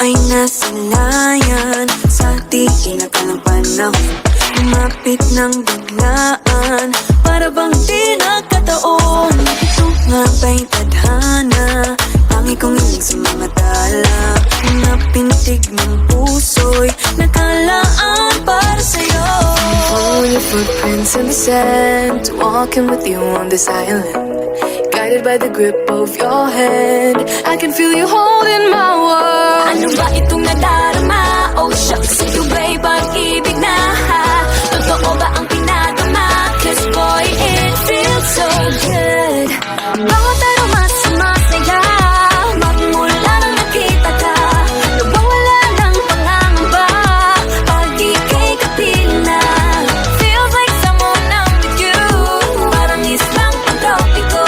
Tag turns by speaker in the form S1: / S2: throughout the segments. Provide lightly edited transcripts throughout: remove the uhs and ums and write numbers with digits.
S1: Ay nasanayan sa di inakalang panahon. Lumapit ng biglaan, para bang di nagkataon. Ito nga ba'y tadhana, tangi kong hiling sa mga tala. Napintig ng puso'y nakalaan para sa'yo.
S2: Following your footprints in the sand, walking with you on this island, guided by the grip of your hand. I can feel you holding my world.
S1: Ano ba itong nadarama? Oh shucks, ito ba'y pag-ibig na? Totoo ba ang pinadama? Cause boy, it feels so good. Bawat aroma sumasaya, magmula nang nakita ka. Nawawala ng pangangamba, pag ika'y kapiling na. Feels like someone I'm with you, parang islang pantropiko.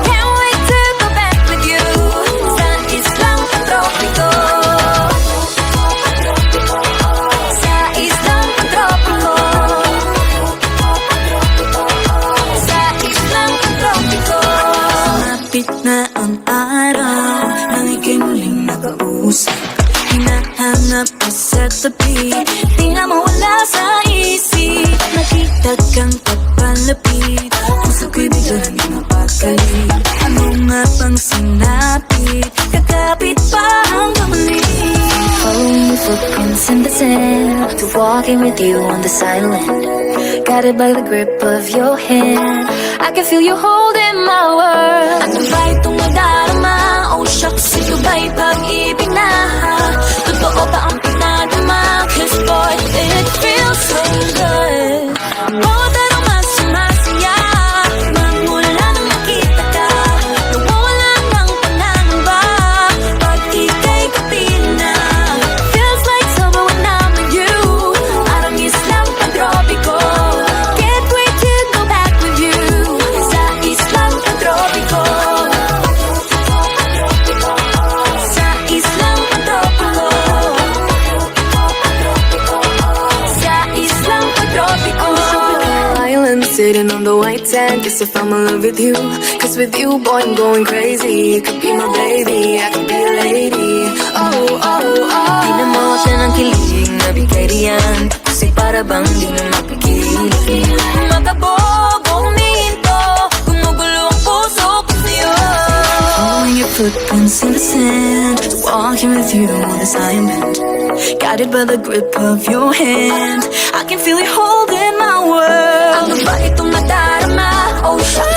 S1: Can't wait to go back with you, sa islang pantropiko. Sa islang pantropiko. Sa islang pantropiko. Malapit na ang araw nang ika'y muling nakausap. Hinahanap ka sa tabi, di na mawala sa isip. Nakita kang papalapit, puso ko'y bigla nang mapagaling. Ano nga bang sinapit, kakapit pa hanggang muli.
S2: Following your footprints in the sand, to walking with you on this island, guided by the grip of your hand. I can feel you holding my world.
S1: Ano ba itong nadarama? Oh shucks, ito ba'y pag-ibig na? Totoo ba ang pinadama? Cause boy, it feels so good. Bawat aroma sumasaya, magmula nang nakita ka. Nawawala ng pangangamba, pag ika'y kapiling na. Feels like summer when I'm with you, parang islang pantropiko. Can't wait to go back with you, sa islang pantropiko. Sa islang pantropiko. Sa islang pantropiko.
S2: Island sitting on the white sand, guess if I'm in love with you. Cause with you, boy, I'm going crazy. You could be my baby, I could be a lady. Oh, oh, oh.
S1: Di na mo siya ng kilig, nabigay riyan. Kasi para bang di na mapigil. Makabog, huminto, gumugulo ang puso ko sa'yo.
S2: Following your footprints in the sand, walking with you on this island, guided by the grip of your hand. I can feel you holding my world.
S1: Ano ba itong nadarama? Oh shucks,